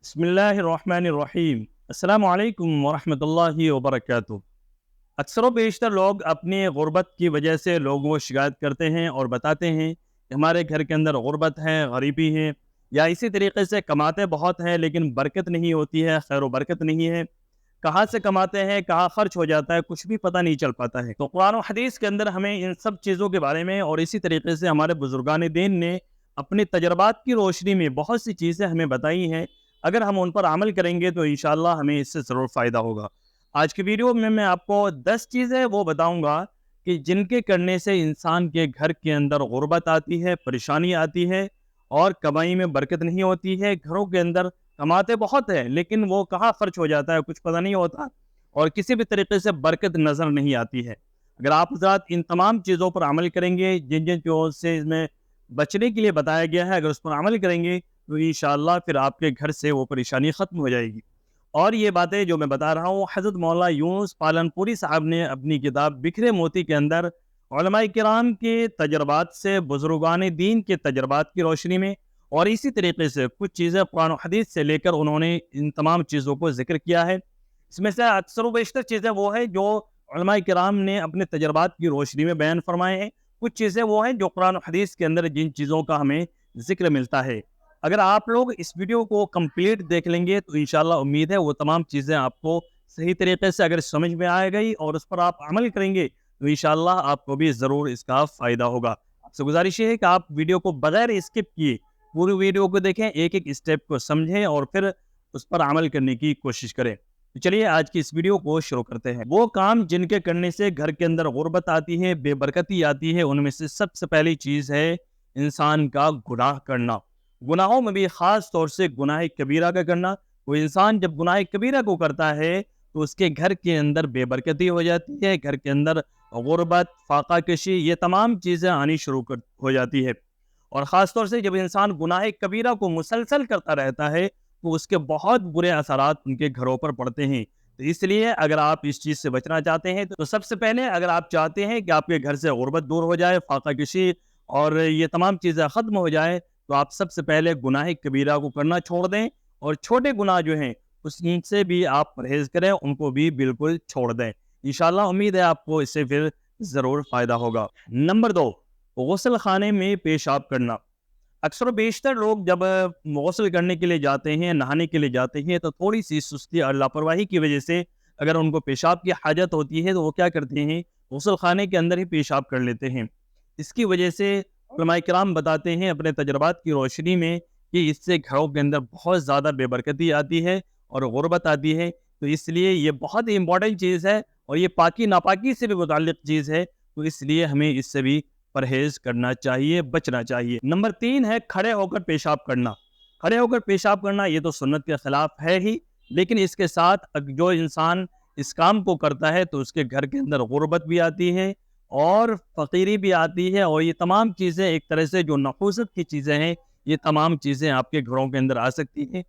بسم اللہ الرحمن الرحیم۔ السلام علیکم ورحمۃ اللہ وبرکاتہ۔ اکثر و بیشتر لوگ اپنی غربت کی وجہ سے لوگوں کو شکایت کرتے ہیں اور بتاتے ہیں کہ ہمارے گھر کے اندر غربت ہے، غریبی ہے، یا اسی طریقے سے کماتے بہت ہیں لیکن برکت نہیں ہوتی ہے، خیر و برکت نہیں ہے، کہاں سے کماتے ہیں، کہاں خرچ ہو جاتا ہے، کچھ بھی پتہ نہیں چل پاتا ہے۔ تو قرآن و حدیث کے اندر ہمیں ان سب چیزوں کے بارے میں اور اسی طریقے سے ہمارے بزرگان دین نے اپنے تجربات کی روشنی میں بہت سی چیزیں ہمیں بتائی ہیں۔ اگر ہم ان پر عمل کریں گے تو انشاءاللہ ہمیں اس سے ضرور فائدہ ہوگا۔ آج کی ویڈیو میں آپ کو 10 چیزیں وہ بتاؤں گا کہ جن کے کرنے سے انسان کے گھر کے اندر غربت آتی ہے، پریشانی آتی ہے اور کمائی میں برکت نہیں ہوتی ہے۔ گھروں کے اندر کماتے بہت ہیں لیکن وہ کہاں خرچ ہو جاتا ہے کچھ پتہ نہیں ہوتا اور کسی بھی طریقے سے برکت نظر نہیں آتی ہے۔ اگر آپ حضرات ان تمام چیزوں پر عمل کریں گے جن جن چیزوں سے اس میں بچنے کے لیے بتایا گیا ہے، اگر اس پر عمل کریں گے تو انشاءاللہ پھر آپ کے گھر سے وہ پریشانی ختم ہو جائے گی۔ اور یہ باتیں جو میں بتا رہا ہوں حضرت مولانا یونس پالن پوری صاحب نے اپنی کتاب بکھرے موتی کے اندر علماء کرام کے تجربات سے، بزرگان دین کے تجربات کی روشنی میں اور اسی طریقے سے کچھ چیزیں قرآن و حدیث سے لے کر انہوں نے ان تمام چیزوں کو ذکر کیا ہے۔ اس میں سے اکثر و بیشتر چیزیں وہ ہیں جو علماء کرام نے اپنے تجربات کی روشنی میں بیان فرمائے ہیں، کچھ چیزیں وہ ہیں جو قرآن و حدیث کے اندر جن چیزوں کا ہمیں ذکر ملتا ہے۔ اگر آپ لوگ اس ویڈیو کو کمپلیٹ دیکھ لیں گے تو انشاءاللہ امید ہے وہ تمام چیزیں آپ کو صحیح طریقے سے اگر سمجھ میں آئے گئی اور اس پر آپ عمل کریں گے تو انشاءاللہ آپ کو بھی ضرور اس کا فائدہ ہوگا۔ آپ سے گزارش یہ ہے کہ آپ ویڈیو کو بغیر اسکپ کیے پوری ویڈیو کو دیکھیں، ایک ایک اسٹیپ کو سمجھیں اور پھر اس پر عمل کرنے کی کوشش کریں۔ تو چلیے آج کی اس ویڈیو کو شروع کرتے ہیں۔ وہ کام جن کے کرنے سے گھر کے اندر غربت آتی ہے، بے برکتی آتی ہے، ان میں سے سب سے پہلی چیز ہے انسان کا گناہ کرنا۔ گناہوں میں بھی خاص طور سے گناہ کبیرہ کا کرنا۔ وہ انسان جب گناہ کبیرہ کو کرتا ہے تو اس کے گھر کے اندر بے برکتی ہو جاتی ہے، گھر کے اندر غربت، فاقہ کشی، یہ تمام چیزیں آنی شروع ہو جاتی ہے۔ اور خاص طور سے جب انسان گناہ کبیرہ کو مسلسل کرتا رہتا ہے تو اس کے بہت برے اثرات ان کے گھروں پر پڑتے ہیں۔ تو اس لیے اگر آپ اس چیز سے بچنا چاہتے ہیں تو سب سے پہلے اگر آپ چاہتے ہیں کہ آپ کے گھر سے غربت دور ہو جائے، فاقہ کشی اور یہ تمام چیزیں ختم ہو جائے، تو آپ سب سے پہلے گناہ کبیرہ کو کرنا چھوڑ دیں اور چھوٹے گناہ جو ہیں ان سے بھی آپ پرہیز کریں، ان کو بھی بالکل چھوڑ دیں۔ انشاءاللہ امید ہے آپ کو اس سے پھر ضرور فائدہ ہوگا۔ نمبر 2، غسل خانے میں پیشاب کرنا۔ اکثر و بیشتر لوگ جب غسل کرنے کے لیے جاتے ہیں، نہانے کے لیے جاتے ہیں تو تھوڑی سی سستی اور لاپرواہی کی وجہ سے اگر ان کو پیشاب کی حاجت ہوتی ہے تو وہ کیا کرتے ہیں، غسل خانے کے اندر ہی پیشاب کر لیتے ہیں۔ اس کی وجہ سے علماء کرام بتاتے ہیں اپنے تجربات کی روشنی میں کہ اس سے گھروں کے اندر بہت زیادہ بے برکتی آتی ہے اور غربت آتی ہے۔ تو اس لیے یہ بہت ہی امپورٹنٹ چیز ہے اور یہ پاکی ناپاکی سے بھی متعلق چیز ہے، تو اس لیے ہمیں اس سے بھی پرہیز کرنا چاہیے، بچنا چاہیے۔ نمبر 3 ہے کھڑے ہو کر پیشاب کرنا۔ کھڑے ہو کر پیشاب کرنا یہ تو سنت کے خلاف ہے ہی، لیکن اس کے ساتھ جو انسان اس کام کو کرتا ہے تو اس کے گھر کے اندر غربت بھی آتی ہے اور فقیری بھی آتی ہے، اور یہ تمام چیزیں ایک طرح سے جو نحوست کی چیزیں ہیں یہ تمام چیزیں آپ کے گھروں کے اندر آ سکتی ہیں،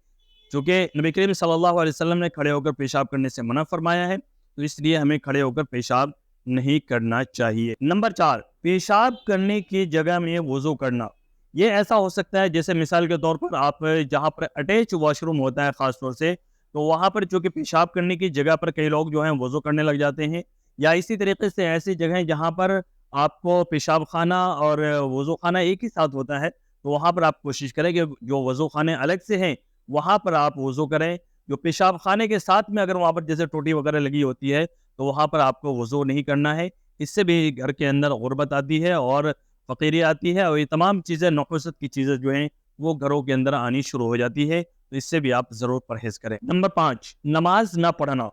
چونکہ نبی کریم صلی اللہ علیہ وسلم نے کھڑے ہو کر پیشاب کرنے سے منع فرمایا ہے، تو اس لیے ہمیں کھڑے ہو کر پیشاب نہیں کرنا چاہیے۔ نمبر 4، پیشاب کرنے کی جگہ میں وضو کرنا۔ یہ ایسا ہو سکتا ہے جیسے مثال کے طور پر آپ جہاں پر اٹیچ واش روم ہوتا ہے خاص طور سے، تو وہاں پر چونکہ پیشاب کرنے کی جگہ پر کئی لوگ جو ہیں وضو کرنے لگ جاتے ہیں، یا اسی طریقے سے ایسی جگہیں جہاں پر آپ کو پیشاب خانہ اور وضو خانہ ایک ہی ساتھ ہوتا ہے، تو وہاں پر آپ کوشش کریں کہ جو وضو خانے الگ سے ہیں وہاں پر آپ وضو کریں۔ جو پیشاب خانے کے ساتھ میں اگر وہاں پر جیسے ٹوٹی وغیرہ لگی ہوتی ہے تو وہاں پر آپ کو وضو نہیں کرنا ہے، اس سے بھی گھر کے اندر غربت آتی ہے اور فقیری آتی ہے، اور یہ تمام چیزیں نحوست کی چیزیں جو ہیں وہ گھروں کے اندر آنی شروع ہو جاتی ہے، تو اس سے بھی آپ ضرور پرہیز کریں۔ نمبر 5، نماز نہ پڑھنا۔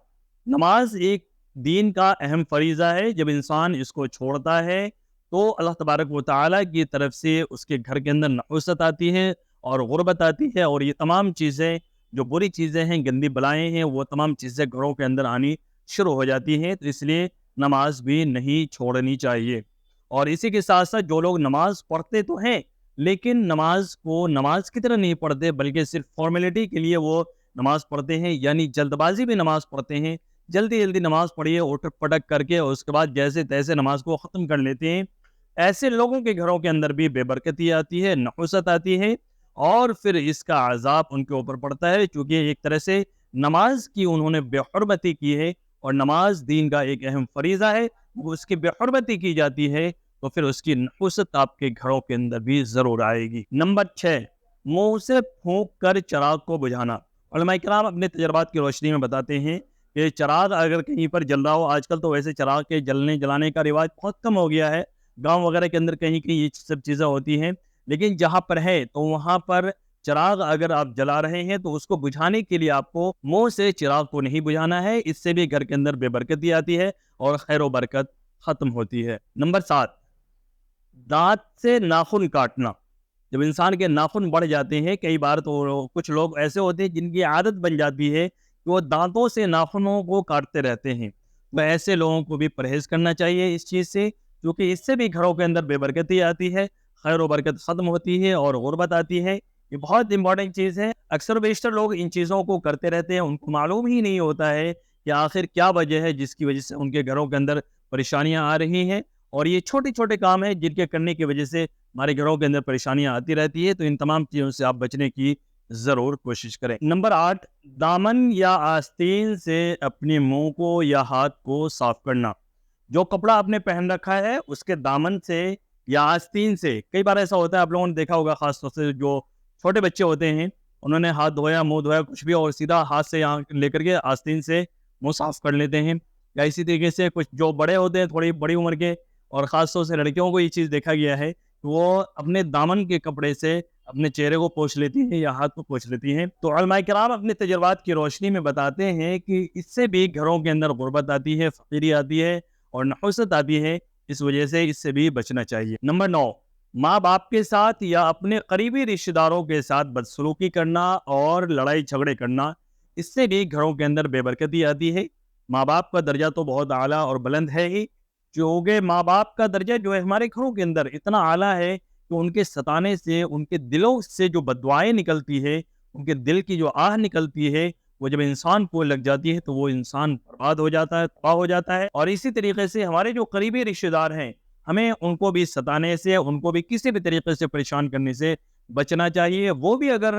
نماز ایک دین کا اہم فریضہ ہے، جب انسان اس کو چھوڑتا ہے تو اللہ تبارک و تعالیٰ کی طرف سے اس کے گھر کے اندر نحوست آتی ہے اور غربت آتی ہے، اور یہ تمام چیزیں جو بری چیزیں ہیں، گندی بلائیں ہیں، وہ تمام چیزیں گھروں کے اندر آنی شروع ہو جاتی ہیں، تو اس لیے نماز بھی نہیں چھوڑنی چاہیے۔ اور اسی کے ساتھ ساتھ جو لوگ نماز پڑھتے تو ہیں لیکن نماز کو نماز کی طرح نہیں پڑھتے بلکہ صرف فارمیلٹی کے لیے وہ نماز پڑھتے ہیں، یعنی جلد بازی میں نماز پڑھتے ہیں، جلدی جلدی نماز پڑھیے اٹک پٹک کر کے اور اس کے بعد جیسے تیسے نماز کو ختم کر لیتے ہیں، ایسے لوگوں کے گھروں کے اندر بھی بے برکتی آتی ہے، نحوست آتی ہے، اور پھر اس کا عذاب ان کے اوپر پڑتا ہے، چونکہ ایک طرح سے نماز کی انہوں نے بے حرمتی کی ہے، اور نماز دین کا ایک اہم فریضہ ہے، وہ اس کی بے حرمتی کی جاتی ہے تو پھر اس کی نحوست آپ کے گھروں کے اندر بھی ضرور آئے گی۔ نمبر 6، منہ سے پھونک کر چراغ کو بجھانا۔ علماء کرام اپنے تجربات کی روشنی میں بتاتے ہیں کہ چراغ اگر کہیں پر جل رہا ہو، آج کل تو ویسے چراغ کے جلانے کا رواج بہت کم ہو گیا ہے، گاؤں وغیرہ کے اندر کہیں کہیں یہ سب چیزیں ہوتی ہیں، لیکن جہاں پر ہے تو وہاں پر چراغ اگر آپ جلا رہے ہیں تو اس کو بجھانے کے لیے آپ کو منہ سے چراغ کو نہیں بجھانا ہے، اس سے بھی گھر کے اندر بے برکتی آتی ہے اور خیر و برکت ختم ہوتی ہے۔ نمبر 7، دانت سے ناخن کاٹنا۔ جب انسان کے ناخن بڑھ جاتے ہیں، کئی بار تو کچھ لوگ ایسے ہوتے ہیں جن کی عادت بن جاتی ہے کہ وہ دانتوں سے ناخنوں کو کاٹتے رہتے ہیں، تو ایسے لوگوں کو بھی پرہیز کرنا چاہیے اس چیز سے، کیونکہ اس سے بھی گھروں کے اندر بے برکتی آتی ہے، خیر و برکت ختم ہوتی ہے اور غربت آتی ہے۔ یہ بہت امپورٹنٹ چیز ہے، اکثر و بیشتر لوگ ان چیزوں کو کرتے رہتے ہیں، ان کو معلوم ہی نہیں ہوتا ہے کہ آخر کیا وجہ ہے جس کی وجہ سے ان کے گھروں کے اندر پریشانیاں آ رہی ہیں، اور یہ چھوٹے چھوٹے کام ہیں جن کے کرنے کی وجہ سے ہمارے گھروں کے اندر پریشانیاں آتی رہتی ہے، تو ان تمام چیزوں سے آپ بچنے کی ضرور کوشش کریں۔ نمبر 8، دامن یا آستین سے اپنے منہ کو یا ہاتھ کو صاف کرنا۔ جو کپڑا آپ نے پہن رکھا ہے اس کے دامن سے یا آستین سے، کئی بار ایسا ہوتا ہے، آپ لوگوں نے دیکھا ہوگا، خاص طور سے جو چھوٹے بچے ہوتے ہیں، انہوں نے ہاتھ دھویا، منہ دھویا، کچھ بھی، اور سیدھا ہاتھ سے یہاں لے کر کے آستین سے منہ صاف کر لیتے ہیں، یا اسی طریقے سے کچھ جو بڑے ہوتے ہیں، تھوڑی بڑی عمر کے، اور خاص طور سے لڑکیوں کو یہ چیز دیکھا گیا ہے کہ وہ اپنے دامن کے کپڑے سے اپنے چہرے کو پوچھ لیتی ہیں یا ہاتھ کو پوچھ لیتی ہیں۔ تو علماء کرام اپنے تجربات کی روشنی میں بتاتے ہیں کہ اس سے بھی گھروں کے اندر غربت آتی ہے، فقیری آتی ہے اور نحوست آتی ہے، اس وجہ سے اس سے بھی بچنا چاہیے۔ نمبر 9، ماں باپ کے ساتھ یا اپنے قریبی رشتہ داروں کے ساتھ بدسلوکی کرنا اور لڑائی جھگڑے کرنا، اس سے بھی گھروں کے اندر بے برکتی آتی ہے۔ ماں باپ کا درجہ تو بہت اعلیٰ اور بلند ہے ہی، چونکہ ماں باپ کا درجہ جو ہے ہمارے گھروں کے اندر اتنا اعلیٰ ہے کہ ان کے ستانے سے، ان کے دلوں سے جو بددعائیں نکلتی ہے، ان کے دل کی جو آہ نکلتی ہے، وہ جب انسان کو لگ جاتی ہے تو وہ انسان برباد ہو جاتا ہے، تباہ ہو جاتا ہے۔ اور اسی طریقے سے ہمارے جو قریبی رشتہ دار ہیں، ہمیں ان کو بھی ستانے سے، ان کو بھی کسی بھی طریقے سے پریشان کرنے سے بچنا چاہیے۔ وہ بھی اگر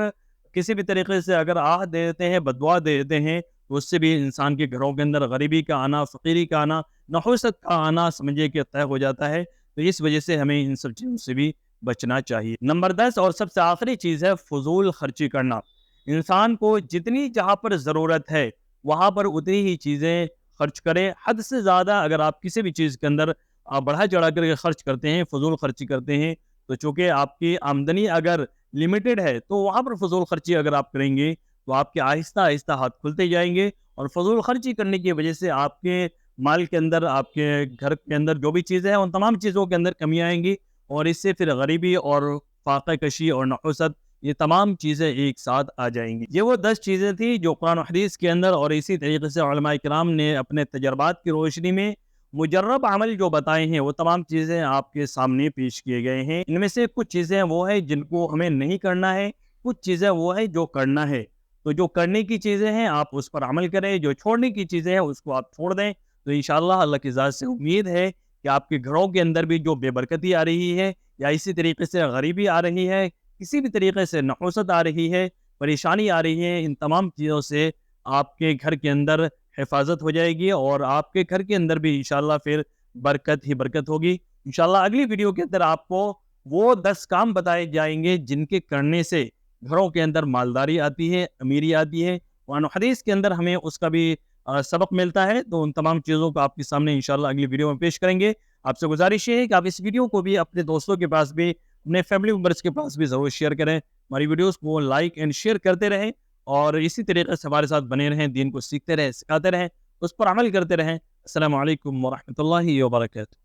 کسی بھی طریقے سے اگر آہ دے دیتے ہیں، بددعا دے دیتے ہیں، تو اس سے بھی انسان کے گھروں کے اندر غریبی کا آنا، فقیری کا آنا، نحوست کا آنا سمجھے کہ طے ہو جاتا ہے۔ تو اس وجہ سے ہمیں ان سب چیزوں سے بھی بچنا چاہیے۔ نمبر 10 اور سب سے آخری چیز ہے فضول خرچی کرنا۔ انسان کو جتنی جہاں پر ضرورت ہے وہاں پر اتنی ہی چیزیں خرچ کرے۔ حد سے زیادہ اگر آپ کسی بھی چیز کے اندر بڑھا چڑھا کر کے خرچ کرتے ہیں، فضول خرچی کرتے ہیں، تو چونکہ آپ کی آمدنی اگر لمیٹڈ ہے تو وہاں پر فضول خرچی اگر آپ کریں گے تو آپ کے آہستہ آہستہ ہاتھ کھلتے جائیں گے، اور فضول خرچی کرنے کی وجہ سے آپ کے مال کے اندر، آپ کے گھر کے اندر جو بھی چیزیں ہیں ان تمام چیزوں کے اندر کمی آئیں گی، اور اس سے پھر غریبی اور فاقہ کشی اور نحوست، یہ تمام چیزیں ایک ساتھ آ جائیں گی۔ یہ وہ 10 چیزیں تھیں جو قرآن و حدیث کے اندر اور اسی طریقے سے علماء کرام نے اپنے تجربات کی روشنی میں مجرب عمل جو بتائے ہیں، وہ تمام چیزیں آپ کے سامنے پیش کیے گئے ہیں۔ ان میں سے کچھ چیزیں وہ ہیں جن کو ہمیں نہیں کرنا ہے، کچھ چیزیں وہ ہیں جو کرنا ہے۔ تو جو کرنے کی چیزیں ہیں آپ اس پر عمل کریں، جو چھوڑنے کی چیزیں ہیں اس کو آپ چھوڑ دیں، تو انشاءاللہ اللہ کی ذات سے امید ہے کہ آپ کے گھروں کے اندر بھی جو بے برکتی آ رہی ہے، یا اسی طریقے سے غریبی آ رہی ہے، کسی بھی طریقے سے نحوست آ رہی ہے، پریشانی آ رہی ہے، ان تمام چیزوں سے آپ کے گھر کے اندر حفاظت ہو جائے گی، اور آپ کے گھر کے اندر بھی انشاءاللہ پھر برکت ہی برکت ہوگی۔ انشاءاللہ اگلی ویڈیو کے اندر آپ کو وہ 10 کام بتائے جائیں گے جن کے کرنے سے گھروں کے اندر مالداری آتی ہے، امیری آتی ہے، قرآن و حدیث کے اندر ہمیں اس کا بھی سبق ملتا ہے۔ تو ان تمام چیزوں کو آپ کے سامنے انشاءاللہ اگلی ویڈیو میں پیش کریں گے۔ آپ سے گزارش یہ ہے کہ آپ اس ویڈیو کو بھی اپنے دوستوں کے پاس بھی، اپنے فیملی ممبرس کے پاس بھی ضرور شیئر کریں، ہماری ویڈیوز کو لائک اینڈ شیئر کرتے رہیں، اور اسی طریقے سے ہمارے ساتھ بنے رہیں، دین کو سیکھتے رہیں، سکھاتے رہیں، اس پر عمل کرتے رہیں۔ السلام علیکم ورحمۃ اللہ وبرکاتہ۔